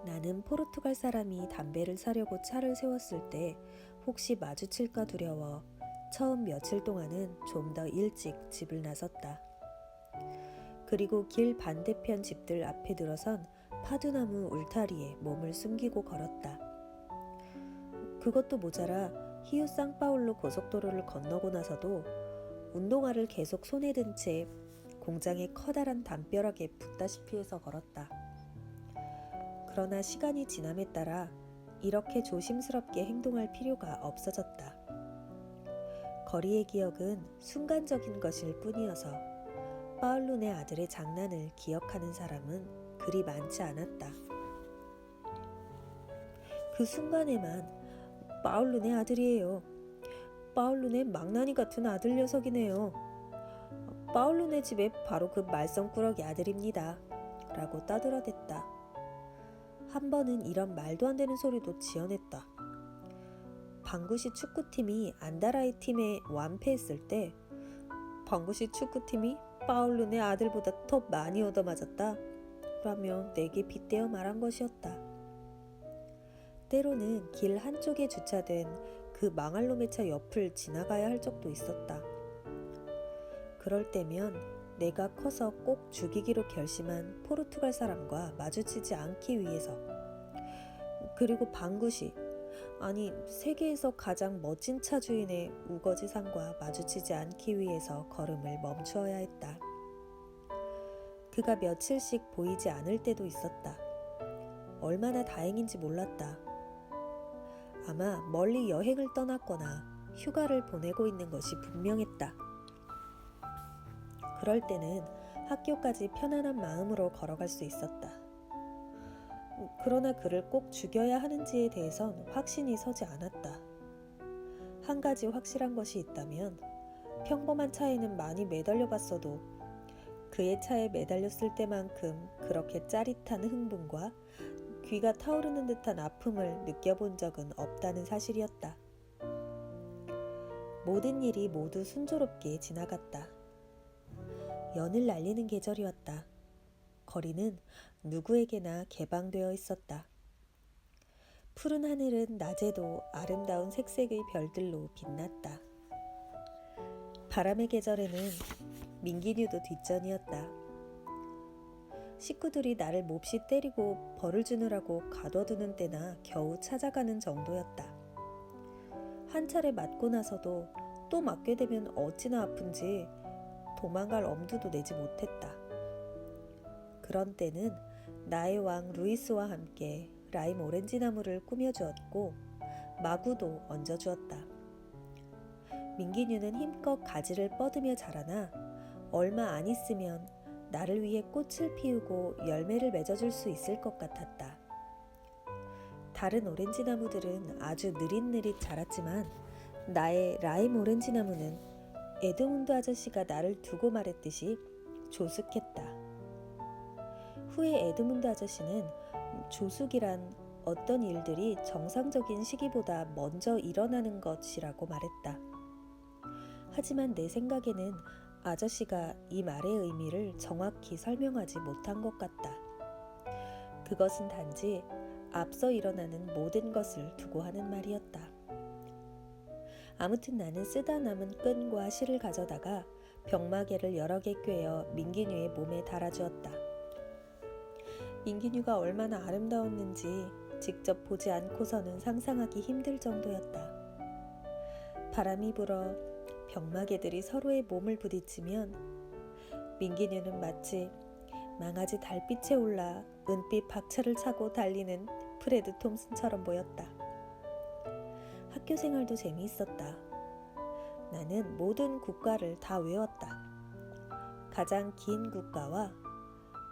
나는 포르투갈 사람이 담배를 사려고 차를 세웠을 때 혹시 마주칠까 두려워 처음 며칠 동안은 좀 더 일찍 집을 나섰다. 그리고 길 반대편 집들 앞에 들어선 파두나무 울타리에 몸을 숨기고 걸었다. 그것도 모자라 히우 상파울루 고속도로를 건너고 나서도 운동화를 계속 손에 든 채 공장의 커다란 담벼락에 붙다시피 해서 걸었다. 그러나 시간이 지남에 따라 이렇게 조심스럽게 행동할 필요가 없어졌다. 거리의 기억은 순간적인 것일 뿐이어서 파울루네 아들의 장난을 기억하는 사람은 그리 많지 않았다. 그 순간에만 파울루네 아들이에요. 파울루네 망나니 같은 아들 녀석이네요. 파울루네 집에 바로 그 말썽꾸러기 아들입니다. 라고 떠들어댔다. 한 번은 이런 말도 안 되는 소리도 지어냈다. 방구시 축구팀이 안다라이 팀에 완패했을 때 방구시 축구팀이 파울루네 아들보다 더 많이 얻어맞았다 라며 내게 빗대어 말한 것이었다. 때로는 길 한쪽에 주차된 그 망할 놈의 차 옆을 지나가야 할 적도 있었다. 그럴 때면 내가 커서 꼭 죽이기로 결심한 포르투갈 사람과 마주치지 않기 위해서, 그리고 방구시, 아니 세계에서 가장 멋진 차 주인의 우거지상과 마주치지 않기 위해서 걸음을 멈추어야 했다. 그가 며칠씩 보이지 않을 때도 있었다. 얼마나 다행인지 몰랐다. 아마 멀리 여행을 떠났거나 휴가를 보내고 있는 것이 분명했다. 그럴 때는 학교까지 편안한 마음으로 걸어갈 수 있었다. 그러나 그를 꼭 죽여야 하는지에 대해선 확신이 서지 않았다. 한 가지 확실한 것이 있다면 평범한 차에는 많이 매달려 봤어도 그의 차에 매달렸을 때만큼 그렇게 짜릿한 흥분과 귀가 타오르는 듯한 아픔을 느껴본 적은 없다는 사실이었다. 모든 일이 모두 순조롭게 지나갔다. 연을 날리는 계절이었다. 거리는 누구에게나 개방되어 있었다. 푸른 하늘은 낮에도 아름다운 색색의 별들로 빛났다. 바람의 계절에는 민기뉴도 뒷전이었다. 식구들이 나를 몹시 때리고 벌을 주느라고 가둬두는 때나 겨우 찾아가는 정도였다. 한 차례 맞고 나서도 또 맞게 되면 어찌나 아픈지 도망갈 엄두도 내지 못했다. 그런 때는 나의 왕 루이스와 함께 라임 오렌지 나무를 꾸며주었고 마구도 얹어주었다. 민기뉴는 힘껏 가지를 뻗으며 자라나 얼마 안 있으면 나를 위해 꽃을 피우고 열매를 맺어줄 수 있을 것 같았다. 다른 오렌지 나무들은 아주 느릿느릿 자랐지만 나의 라임 오렌지 나무는 에드문드 아저씨가 나를 두고 말했듯이 조숙했다. 후에 에드문드 아저씨는 조숙이란 어떤 일들이 정상적인 시기보다 먼저 일어나는 것이라고 말했다. 하지만 내 생각에는 아저씨가 이 말의 의미를 정확히 설명하지 못한 것 같다. 그것은 단지 앞서 일어나는 모든 것을 두고 하는 말이었다. 아무튼 나는 쓰다 남은 끈과 실을 가져다가 병마개를 여러 개 꿰어 민기뉴의 몸에 달아주었다. 민기뉴가 얼마나 아름다웠는지 직접 보지 않고서는 상상하기 힘들 정도였다. 바람이 불어 병마개들이 서로의 몸을 부딪히면 민기뉴는 마치 망아지 달빛에 올라 은빛 박차를 차고 달리는 프레드 톰슨처럼 보였다. 학교 생활도 재미있었다. 나는 모든 국가를 다 외웠다. 가장 긴 국가와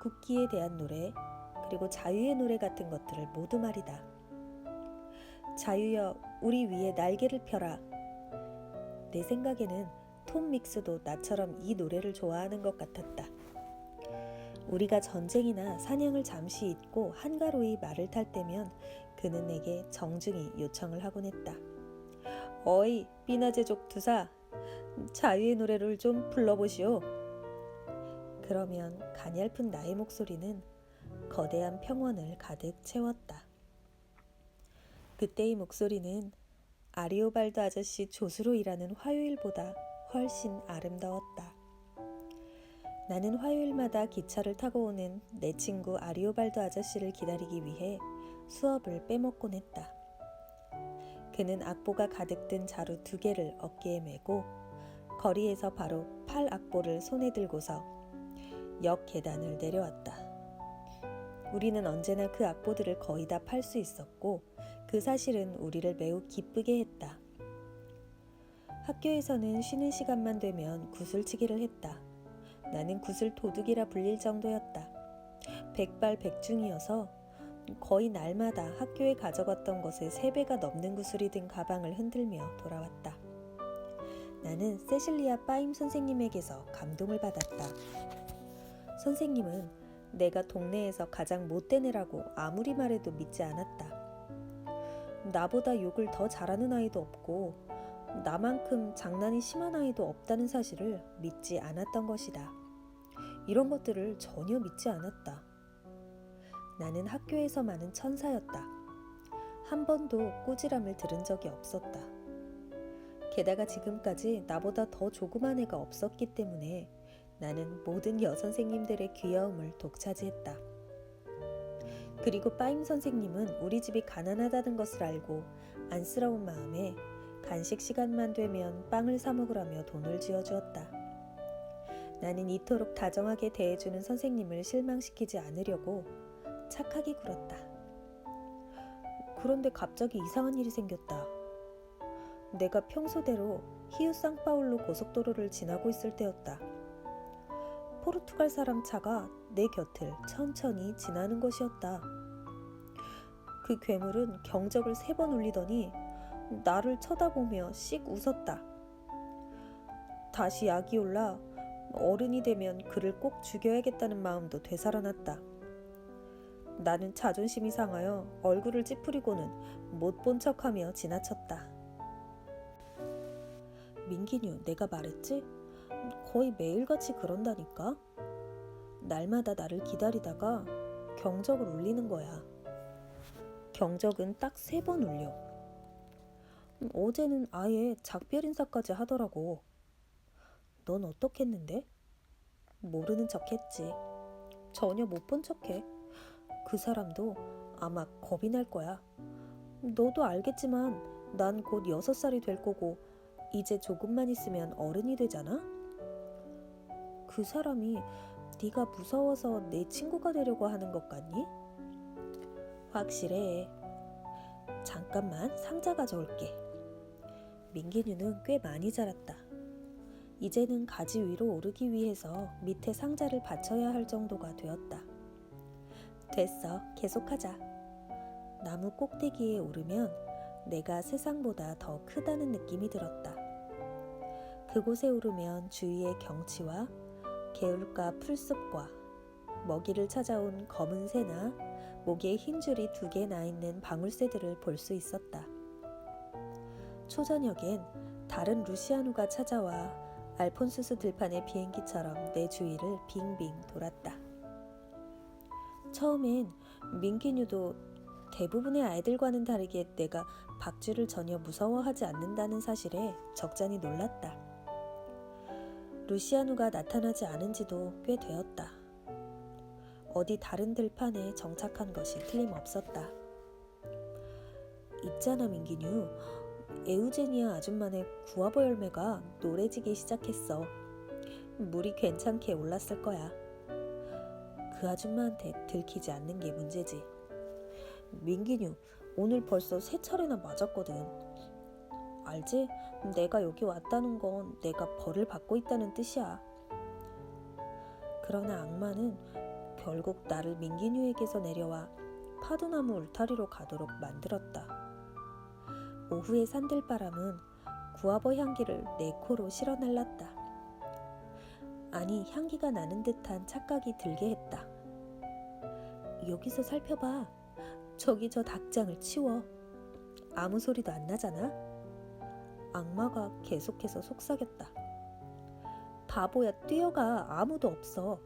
국기에 대한 노래, 그리고 자유의 노래 같은 것들을 모두 말이다. 자유여, 우리 위에 날개를 펴라. 내 생각에는 톰 믹스도 나처럼 이 노래를 좋아하는 것 같았다. 우리가 전쟁이나 사냥을 잠시 잊고 한가로이 말을 탈 때면 그는 내게 정중히 요청을 하곤 했다. 어이, 삐나제족 투사, 자유의 노래를 좀 불러보시오. 그러면 가냘픈 나의 목소리는 거대한 평원을 가득 채웠다. 그때의 목소리는 아리오발도 아저씨 조수로 일하는 화요일보다 훨씬 아름다웠다. 나는 화요일마다 기차를 타고 오는 내 친구 아리오발도 아저씨를 기다리기 위해 수업을 빼먹곤 했다. 그는 악보가 가득 든 자루 2개를 어깨에 메고 거리에서 바로 팔 악보를 손에 들고서 역 계단을 내려왔다. 우리는 언제나 그 악보들을 거의 다 팔 수 있었고 그 사실은 우리를 매우 기쁘게 했다. 학교에서는 쉬는 시간만 되면 구슬치기를 했다. 나는 구슬 도둑이라 불릴 정도였다. 백발백중이어서 거의 날마다 학교에 가져갔던 것의 3배가 넘는 구슬이 든 가방을 흔들며 돌아왔다. 나는 세실리아 빠임 선생님에게서 감동을 받았다. 선생님은 내가 동네에서 가장 못된 애라고 아무리 말해도 믿지 않았다. 나보다 욕을 더 잘하는 아이도 없고 나만큼 장난이 심한 아이도 없다는 사실을 믿지 않았던 것이다. 이런 것들을 전혀 믿지 않았다. 나는 학교에서 많은 천사였다. 한 번도 꾸지람을 들은 적이 없었다. 게다가 지금까지 나보다 더 조그만 애가 없었기 때문에 나는 모든 여선생님들의 귀여움을 독차지했다. 그리고 빠임 선생님은 우리 집이 가난하다는 것을 알고 안쓰러운 마음에 간식 시간만 되면 빵을 사 먹으라며 돈을 쥐어주었다. 나는 이토록 다정하게 대해주는 선생님을 실망시키지 않으려고 착하게 굴었다. 그런데 갑자기 이상한 일이 생겼다. 내가 평소대로 히우상파울루 고속도로를 지나고 있을 때였다. 포르투갈 사람 차가 내 곁을 천천히 지나는 것이었다. 그 괴물은 경적을 3번 울리더니 나를 쳐다보며 씩 웃었다. 다시 약이 올라 어른이 되면 그를 꼭 죽여야겠다는 마음도 되살아났다. 나는 자존심이 상하여 얼굴을 찌푸리고는 못 본 척하며 지나쳤다. 민기뉴, 내가 말했지? 거의 매일같이 그런다니까? 날마다 나를 기다리다가 경적을 울리는 거야. 경적은 딱 3번 울려. 어제는 아예 작별 인사까지 하더라고. 넌 어떻겠는데? 모르는 척했지. 전혀 못 본 척해. 그 사람도 아마 겁이 날 거야. 너도 알겠지만 난 곧 6살이 될 거고 이제 조금만 있으면 어른이 되잖아? 그 사람이 네가 무서워서 내 친구가 되려고 하는 것 같니? 확실해. 잠깐만 상자 가져올게. 민기뉴는 꽤 많이 자랐다. 이제는 가지 위로 오르기 위해서 밑에 상자를 받쳐야 할 정도가 되었다. 됐어, 계속하자. 나무 꼭대기에 오르면 내가 세상보다 더 크다는 느낌이 들었다. 그곳에 오르면 주위의 경치와 개울가 풀숲과 먹이를 찾아온 검은 새나 목에 흰 줄이 2개 나있는 방울새들을 볼 수 있었다. 초저녁엔 다른 루시아누가 찾아와 알폰수스 들판의 비행기처럼 내 주위를 빙빙 돌았다. 처음엔 민기뉴도 대부분의 아이들과는 다르게 내가 박쥐를 전혀 무서워하지 않는다는 사실에 적잖이 놀랐다. 루시아누가 나타나지 않은 지도 꽤 되었다. 어디 다른 들판에 정착한 것이 틀림없었다. 있잖아 민기뉴, 에우제니아 아줌마네 구아버 열매가 노래지기 시작했어. 물이 괜찮게 올랐을 거야. 그 아줌마한테 들키지 않는 게 문제지. 민기뉴, 오늘 벌써 3차례나 맞았거든. 알지? 내가 여기 왔다는 건 내가 벌을 받고 있다는 뜻이야. 그러나 악마는 결국 나를 민기뉴에게서 내려와 파도나무 울타리로 가도록 만들었다. 오후의 산들바람은 구아버 향기를 내 코로 실어 날랐다. 아니, 향기가 나는 듯한 착각이 들게 했다. 여기서 살펴봐. 저기 저 닭장을 치워. 아무 소리도 안 나잖아? 악마가 계속해서 속삭였다. 바보야, 뛰어가. 아무도 없어.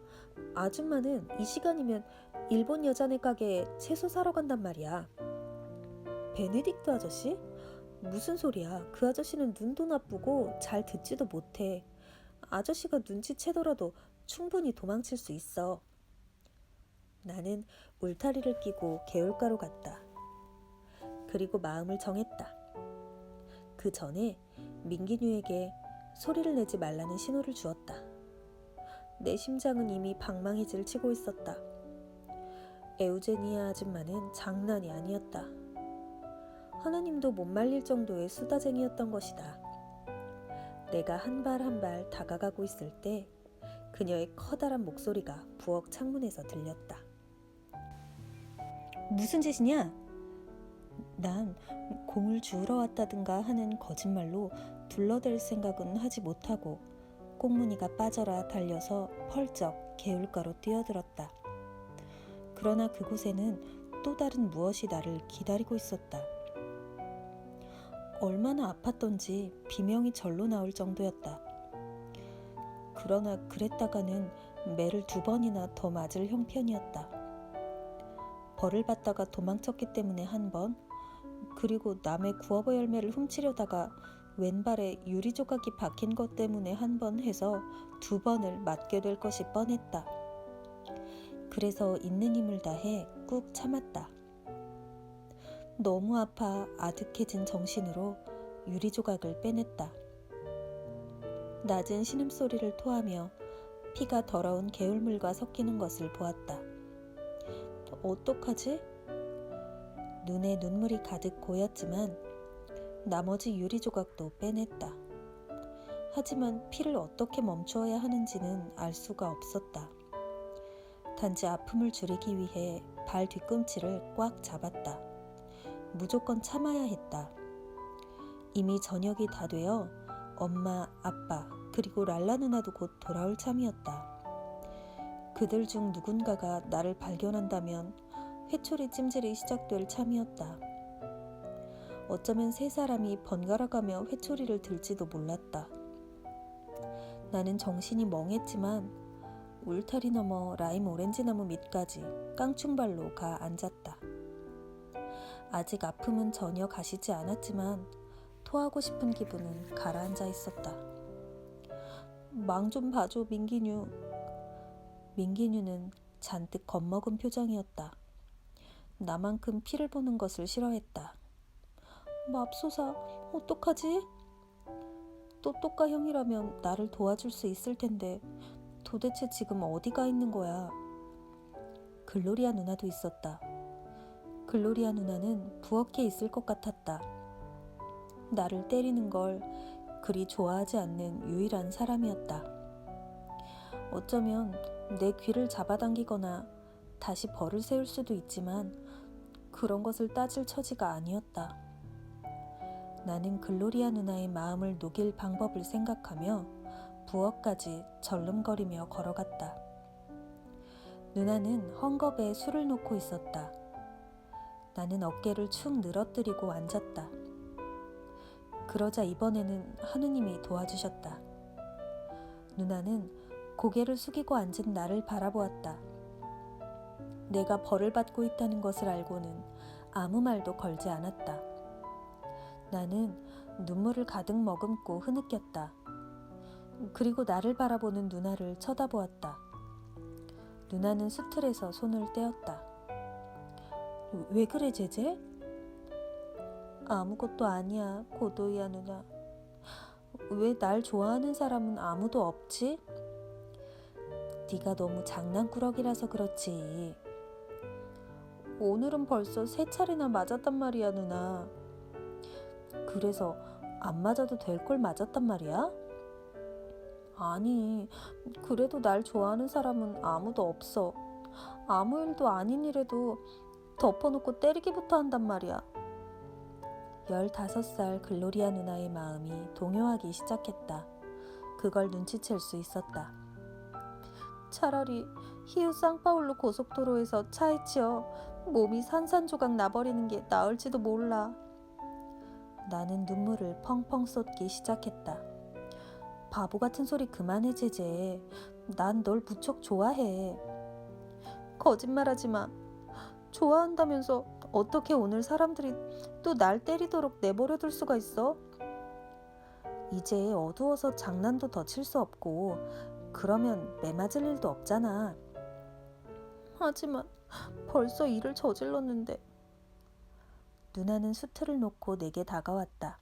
아줌마는 이 시간이면 일본 여자네 가게에 채소 사러 간단 말이야. 베네딕트 아저씨? 무슨 소리야. 그 아저씨는 눈도 나쁘고 잘 듣지도 못해. 아저씨가 눈치채더라도 충분히 도망칠 수 있어. 나는 울타리를 끼고 개울가로 갔다. 그리고 마음을 정했다. 그 전에 민기뉴에게 소리를 내지 말라는 신호를 주었다. 내 심장은 이미 방망이질을 치고 있었다. 에우제니아 아줌마는 장난이 아니었다. 하나님도 못 말릴 정도의 수다쟁이였던 것이다. 내가 한 발 한 발 다가가고 있을 때 그녀의 커다란 목소리가 부엌 창문에서 들렸다. 무슨 짓이냐? 난 공을 주우러 왔다든가 하는 거짓말로 둘러댈 생각은 하지 못하고 꽁무니가 빠져라 달려서 펄쩍 개울가로 뛰어들었다. 그러나 그곳에는 또 다른 무엇이 나를 기다리고 있었다. 얼마나 아팠던지 비명이 절로 나올 정도였다. 그러나 그랬다가는 매를 2번이나 더 맞을 형편이었다. 벌을 받다가 도망쳤기 때문에 1번, 그리고 남의 구워버 열매를 훔치려다가 왼발에 유리 조각이 박힌 것 때문에 1번 해서 2번을 맞게 될 것이 뻔했다. 그래서 있는 힘을 다해 꾹 참았다. 너무 아파 아득해진 정신으로 유리 조각을 빼냈다. 낮은 신음소리를 토하며 피가 더러운 개울물과 섞이는 것을 보았다. 어떡하지? 눈에 눈물이 가득 고였지만 나머지 유리 조각도 빼냈다. 하지만 피를 어떻게 멈추어야 하는지는 알 수가 없었다. 단지 아픔을 줄이기 위해 발 뒤꿈치를 꽉 잡았다. 무조건 참아야 했다. 이미 저녁이 다 되어 엄마, 아빠, 그리고 랄라 누나도 곧 돌아올 참이었다. 그들 중 누군가가 나를 발견한다면 회초리 찜질이 시작될 참이었다. 어쩌면 3사람이 번갈아가며 회초리를 들지도 몰랐다. 나는 정신이 멍했지만 울타리 너머 라임 오렌지 나무 밑까지 깡충발로 가 앉았다. 아직 아픔은 전혀 가시지 않았지만 토하고 싶은 기분은 가라앉아 있었다. 망 좀 봐줘, 민기뉴. 민기뉴는 잔뜩 겁먹은 표정이었다. 나만큼 피를 보는 것을 싫어했다. 맙소사, 어떡하지? 또또까 형이라면 나를 도와줄 수 있을 텐데 도대체 지금 어디가 있는 거야? 글로리아 누나도 있었다. 글로리아 누나는 부엌에 있을 것 같았다. 나를 때리는 걸 그리 좋아하지 않는 유일한 사람이었다. 어쩌면 내 귀를 잡아당기거나 다시 벌을 세울 수도 있지만 그런 것을 따질 처지가 아니었다. 나는 글로리아 누나의 마음을 녹일 방법을 생각하며 부엌까지 절름거리며 걸어갔다. 누나는 헝겊에 술을 놓고 있었다. 나는 어깨를 축 늘어뜨리고 앉았다. 그러자 이번에는 하느님이 도와주셨다. 누나는 고개를 숙이고 앉은 나를 바라보았다. 내가 벌을 받고 있다는 것을 알고는 아무 말도 걸지 않았다. 나는 눈물을 가득 머금고 흐느꼈다. 그리고 나를 바라보는 누나를 쳐다보았다. 누나는 수틀에서 손을 떼었다. 왜 그래, 제제? 아무것도 아니야, 고도이야 누나. 왜 날 좋아하는 사람은 아무도 없지? 네가 너무 장난꾸러기라서 그렇지. 오늘은 벌써 3차례나 맞았단 말이야, 누나. 그래서 안 맞아도 될 걸 맞았단 말이야? 아니, 그래도 날 좋아하는 사람은 아무도 없어. 아무 일도 아닌 일에도 덮어놓고 때리기부터 한단 말이야. 15살 글로리아 누나의 마음이 동요하기 시작했다. 그걸 눈치챌 수 있었다. 차라리 히우 상파울로 고속도로에서 차에 치여 몸이 산산조각 나버리는 게 나을지도 몰라. 나는 눈물을 펑펑 쏟기 시작했다. 바보 같은 소리 그만해, 제재. 난 널 무척 좋아해. 거짓말하지 마. 좋아한다면서 어떻게 오늘 사람들이 또 날 때리도록 내버려둘 수가 있어? 이제 어두워서 장난도 더 칠 수 없고 그러면 매맞을 일도 없잖아. 하지만 벌써 일을 저질렀는데. 누나는 수트를 놓고 내게 다가왔다.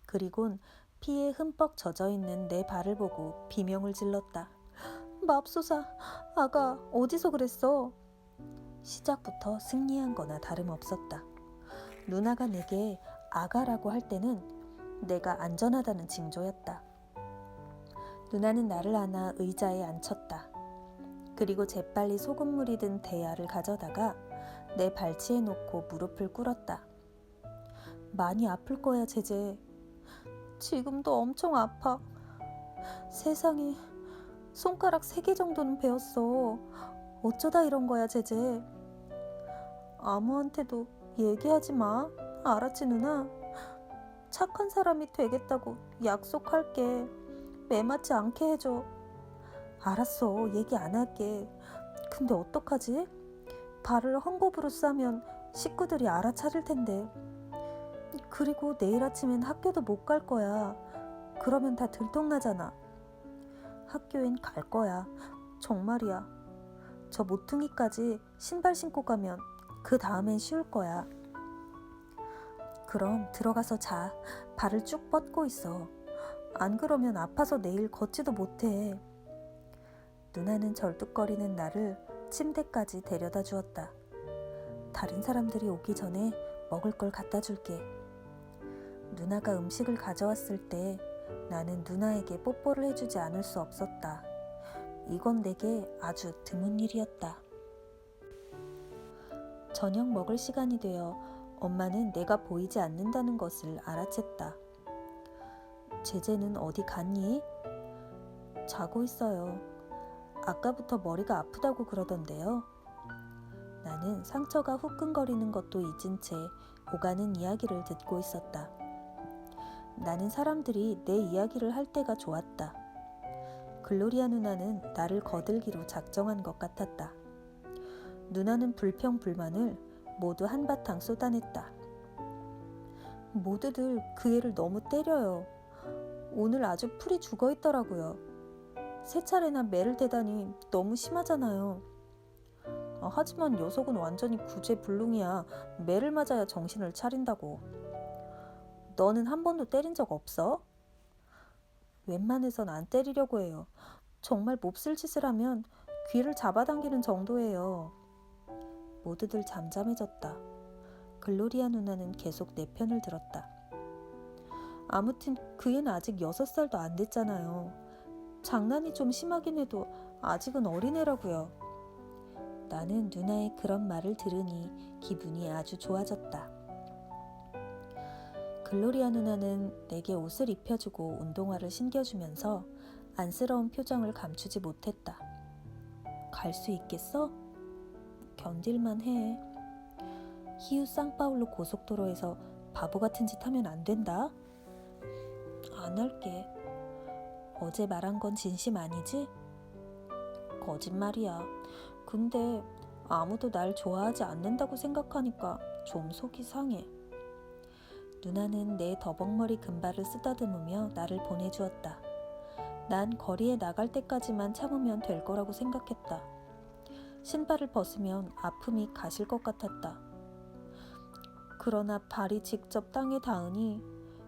그리곤 피에 흠뻑 젖어있는 내 발을 보고 비명을 질렀다. 맙소사, 아가 어디서 그랬어? 시작부터 승리한 거나 다름없었다. 누나가 내게 아가라고 할 때는 내가 안전하다는 징조였다. 누나는 나를 안아 의자에 앉혔다. 그리고 재빨리 소금물이 든 대야를 가져다가 내 발치에 놓고 무릎을 꿇었다. 많이 아플 거야, 제재. 지금도 엄청 아파. 세상에, 손가락 3개 정도는 베었어. 어쩌다 이런 거야, 제재. 아무한테도 얘기하지 마. 알았지, 누나? 착한 사람이 되겠다고 약속할게. 매맞지 않게 해줘. 알았어, 얘기 안 할게. 근데 어떡하지? 발을 헝겊으로 싸면 식구들이 알아차릴 텐데. 그리고 내일 아침엔 학교도 못 갈 거야. 그러면 다 들통나잖아. 학교엔 갈 거야. 정말이야. 저 모퉁이까지 신발 신고 가면 그 다음엔 쉬울 거야. 그럼 들어가서 자. 발을 쭉 뻗고 있어. 안 그러면 아파서 내일 걷지도 못해. 누나는 절뚝거리는 나를 침대까지 데려다 주었다. 다른 사람들이 오기 전에 먹을 걸 갖다 줄게. 누나가 음식을 가져왔을 때 나는 누나에게 뽀뽀를 해주지 않을 수 없었다. 이건 내게 아주 드문 일이었다. 저녁 먹을 시간이 되어 엄마는 내가 보이지 않는다는 것을 알아챘다. 제재는 어디 갔니? 자고 있어요. 아까부터 머리가 아프다고 그러던데요. 나는 상처가 후끈거리는 것도 잊은 채 오가는 이야기를 듣고 있었다. 나는 사람들이 내 이야기를 할 때가 좋았다. 글로리아 누나는 나를 거들기로 작정한 것 같았다. 누나는 불평불만을 모두 한바탕 쏟아냈다. 모두들 그 애를 너무 때려요. 오늘 아주 풀이 죽어있더라고요. 3차례나 매를 대다니 너무 심하잖아요. 하지만 녀석은 완전히 구제불능이야. 매를 맞아야 정신을 차린다고. 너는 한 번도 때린 적 없어? 웬만해선 안 때리려고 해요. 정말 몹쓸 짓을 하면 귀를 잡아당기는 정도예요. 모두들 잠잠해졌다. 글로리아 누나는 계속 내 편을 들었다. 아무튼 그 애는 아직 6살도 안 됐잖아요. 장난이 좀 심하긴 해도 아직은 어린애라고요. 나는 누나의 그런 말을 들으니 기분이 아주 좋아졌다. 글로리아 누나는 내게 옷을 입혀주고 운동화를 신겨주면서 안쓰러운 표정을 감추지 못했다. 갈 수 있겠어? 견딜만 해. 히우 상파울로 고속도로에서 바보 같은 짓 하면 안 된다. 안 할게. 어제 말한 건 진심 아니지? 거짓말이야. 근데 아무도 날 좋아하지 않는다고 생각하니까 좀 속이 상해. 누나는 내 더벅머리 금발을 쓰다듬으며 나를 보내주었다. 난 거리에 나갈 때까지만 참으면 될 거라고 생각했다. 신발을 벗으면 아픔이 가실 것 같았다. 그러나 발이 직접 땅에 닿으니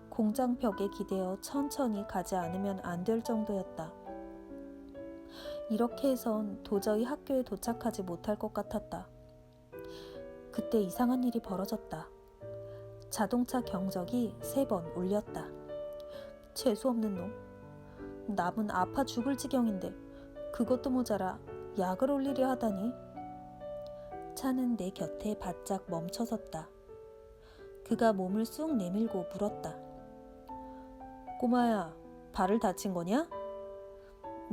공장 벽에 기대어 천천히 가지 않으면 안 될 정도였다. 이렇게 해선 도저히 학교에 도착하지 못할 것 같았다. 그때 이상한 일이 벌어졌다. 자동차 경적이 3번 울렸다. 재수없는 놈. 남은 아파 죽을 지경인데 그것도 모자라 약을 올리려 하다니. 차는 내 곁에 바짝 멈춰섰다. 그가 몸을 쑥 내밀고 물었다. 꼬마야, 발을 다친 거냐?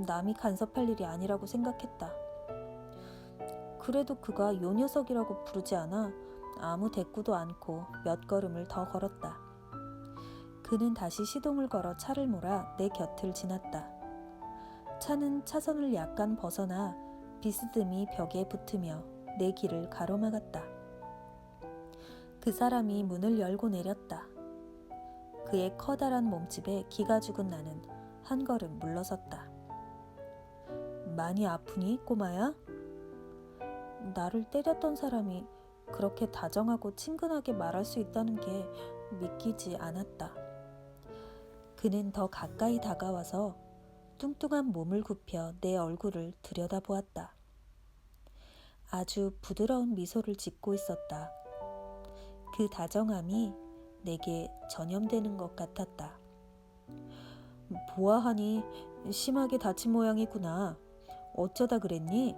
남이 간섭할 일이 아니라고 생각했다. 그래도 그가 요 녀석이라고 부르지 않아 아무 대꾸도 않고 몇 걸음을 더 걸었다. 그는 다시 시동을 걸어 차를 몰아 내 곁을 지났다. 차는 차선을 약간 벗어나 비스듬히 벽에 붙으며 내 길을 가로막았다. 그 사람이 문을 열고 내렸다. 그의 커다란 몸집에 기가 죽은 나는 한 걸음 물러섰다. 많이 아프니, 꼬마야? 나를 때렸던 사람이 그렇게 다정하고 친근하게 말할 수 있다는 게 믿기지 않았다. 그는 더 가까이 다가와서 뚱뚱한 몸을 굽혀 내 얼굴을 들여다보았다. 아주 부드러운 미소를 짓고 있었다. 그 다정함이 내게 전염되는 것 같았다. 보아하니 심하게 다친 모양이구나. 어쩌다 그랬니?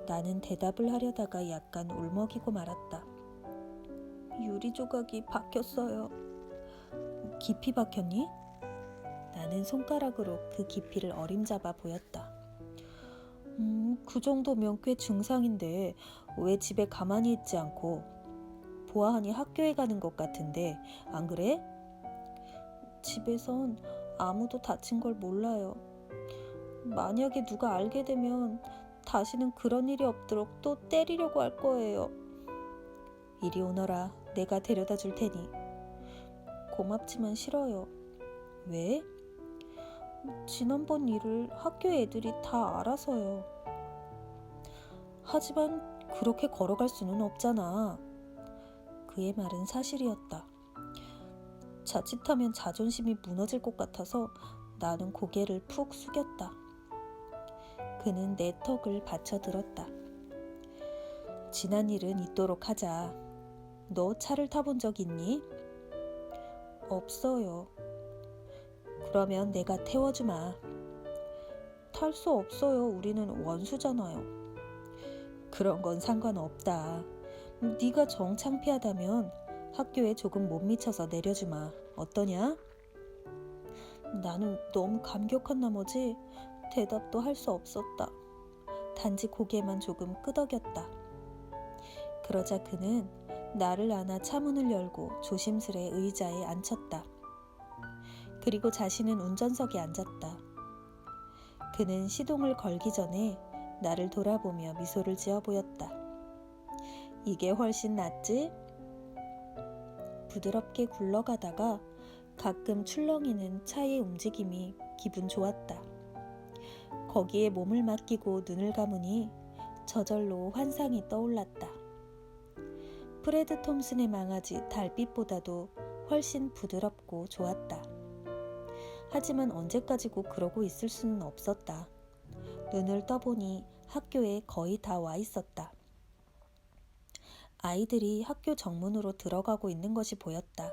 나는 대답을 하려다가 약간 울먹이고 말았다. 유리 조각이 박혔어요. 깊이 박혔니? 나는 손가락으로 그 깊이를 어림잡아 보였다. 그 정도면 꽤 증상인데 왜 집에 가만히 있지 않고 보아하니 학교에 가는 것 같은데 안 그래? 집에선 아무도 다친 걸 몰라요. 만약에 누가 알게 되면 다시는 그런 일이 없도록 또 때리려고 할 거예요. 이리 오너라. 내가 데려다 줄 테니. 고맙지만 싫어요. 왜? 지난번 일을 학교 애들이 다 알아서요. 하지만 그렇게 걸어갈 수는 없잖아. 그의 말은 사실이었다. 자칫하면 자존심이 무너질 것 같아서 나는 고개를 푹 숙였다. 그는 내 턱을 받쳐들었다. 지난 일은 잊도록 하자. 너 차를 타본 적 있니? 없어요. 그러면 내가 태워주마. 탈 수 없어요. 우리는 원수잖아요. 그런 건 상관없다. 네가 정 창피하다면 학교에 조금 못 미쳐서 내려주마. 어떠냐? 나는 너무 감격한 나머지 대답도 할 수 없었다. 단지 고개만 조금 끄덕였다. 그러자 그는 나를 안아 차문을 열고 조심스레 의자에 앉혔다. 그리고 자신은 운전석에 앉았다. 그는 시동을 걸기 전에 나를 돌아보며 미소를 지어 보였다. 이게 훨씬 낫지? 부드럽게 굴러가다가 가끔 출렁이는 차의 움직임이 기분 좋았다. 거기에 몸을 맡기고 눈을 감으니 저절로 환상이 떠올랐다. 프레드 톰슨의 망아지 달빛보다도 훨씬 부드럽고 좋았다. 하지만 언제까지고 그러고 있을 수는 없었다. 눈을 떠보니 학교에 거의 다 와 있었다. 아이들이 학교 정문으로 들어가고 있는 것이 보였다.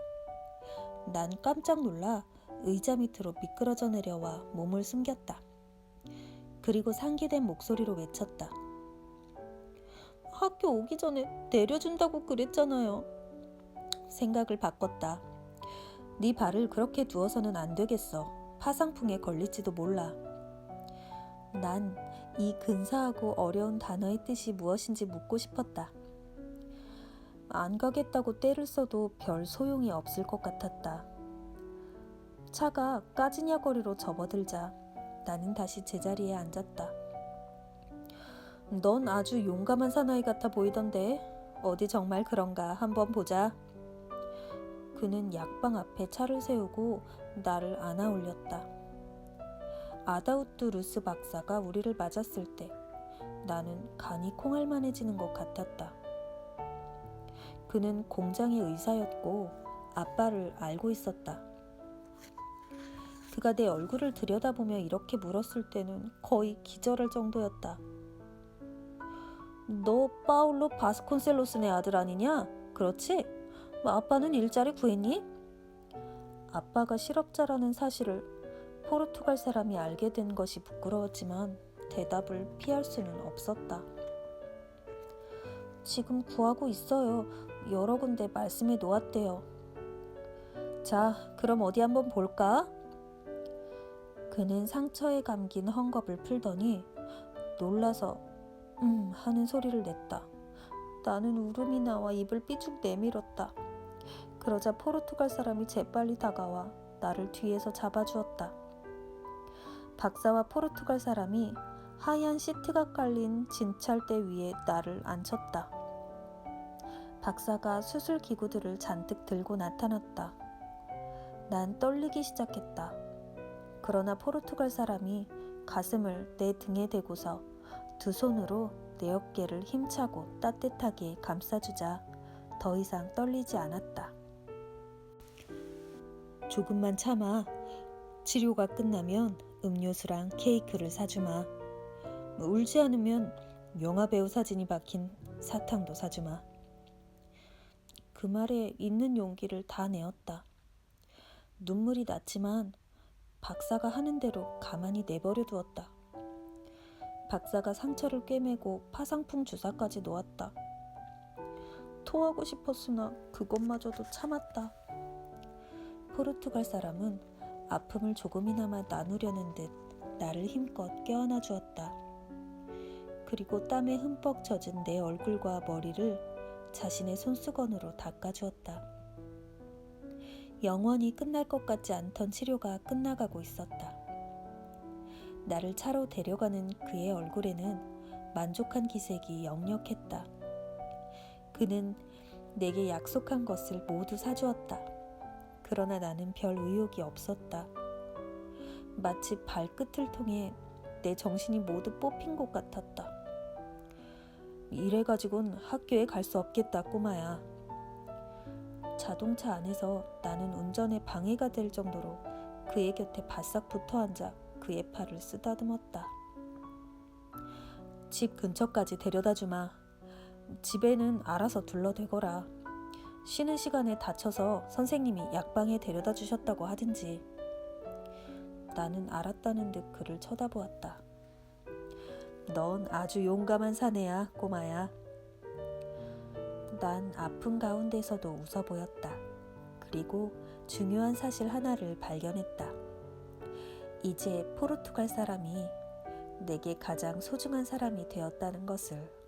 난 깜짝 놀라 의자 밑으로 미끄러져 내려와 몸을 숨겼다. 그리고 상기된 목소리로 외쳤다. 학교 오기 전에 내려준다고 그랬잖아요. 생각을 바꿨다. 네 발을 그렇게 두어서는 안 되겠어. 파상풍에 걸릴지도 몰라. 난 이 근사하고 어려운 단어의 뜻이 무엇인지 묻고 싶었다. 안 가겠다고 떼를 써도 별 소용이 없을 것 같았다. 차가 까지냐 거리로 접어들자 나는 다시 제자리에 앉았다. 넌 아주 용감한 사나이 같아 보이던데 어디 정말 그런가 한번 보자. 그는 약방 앞에 차를 세우고 나를 안아 올렸다. 아다우트 루스 박사가 우리를 맞았을 때 나는 간이 콩알만해지는 것 같았다. 그는 공장의 의사였고 아빠를 알고 있었다. 그가 내 얼굴을 들여다보며 이렇게 물었을 때는 거의 기절할 정도였다. 너 파울로 바스콘셀로스네 아들 아니냐? 그렇지? 아빠는 일자리 구했니? 아빠가 실업자라는 사실을 포르투갈 사람이 알게 된 것이 부끄러웠지만 대답을 피할 수는 없었다. 지금 구하고 있어요. 여러 군데 말씀해 놓았대요. 자, 그럼 어디 한번 볼까? 그는 상처에 감긴 헝겊을 풀더니 놀라서 하는 소리를 냈다. 나는 울음이 나와 입을 삐죽 내밀었다. 그러자 포르투갈 사람이 재빨리 다가와 나를 뒤에서 잡아주었다. 박사와 포르투갈 사람이 하얀 시트가 깔린 진찰대 위에 나를 앉혔다. 박사가 수술 기구들을 잔뜩 들고 나타났다. 난 떨리기 시작했다. 그러나 포르투갈 사람이 가슴을 내 등에 대고서 두 손으로 내 어깨를 힘차고 따뜻하게 감싸주자 더 이상 떨리지 않았다. 조금만 참아. 치료가 끝나면 음료수랑 케이크를 사주마. 울지 않으면 영화배우 사진이 박힌 사탕도 사주마. 그 말에 있는 용기를 다 내었다. 눈물이 났지만 박사가 하는 대로 가만히 내버려 두었다. 박사가 상처를 꿰매고 파상풍 주사까지 놓았다. 토하고 싶었으나 그것마저도 참았다. 포르투갈 사람은 아픔을 조금이나마 나누려는 듯 나를 힘껏 껴안아 주었다. 그리고 땀에 흠뻑 젖은 내 얼굴과 머리를 자신의 손수건으로 닦아주었다. 영원히 끝날 것 같지 않던 치료가 끝나가고 있었다. 나를 차로 데려가는 그의 얼굴에는 만족한 기색이 역력했다. 그는 내게 약속한 것을 모두 사주었다. 그러나 나는 별 의욕이 없었다. 마치 발끝을 통해 내 정신이 모두 뽑힌 것 같았다. 이래가지고는 학교에 갈 수 없겠다, 꼬마야. 자동차 안에서 나는 운전에 방해가 될 정도로 그의 곁에 바싹 붙어 앉아 그의 팔을 쓰다듬었다. 집 근처까지 데려다 주마. 집에는 알아서 둘러대거라. 쉬는 시간에 다쳐서 선생님이 약방에 데려다 주셨다고 하든지. 나는 알았다는 듯 그를 쳐다보았다. 넌 아주 용감한 사내야, 꼬마야. 난 아픈 가운데서도 웃어 보였다. 그리고 중요한 사실 하나를 발견했다. 이제 포르투갈 사람이 내게 가장 소중한 사람이 되었다는 것을.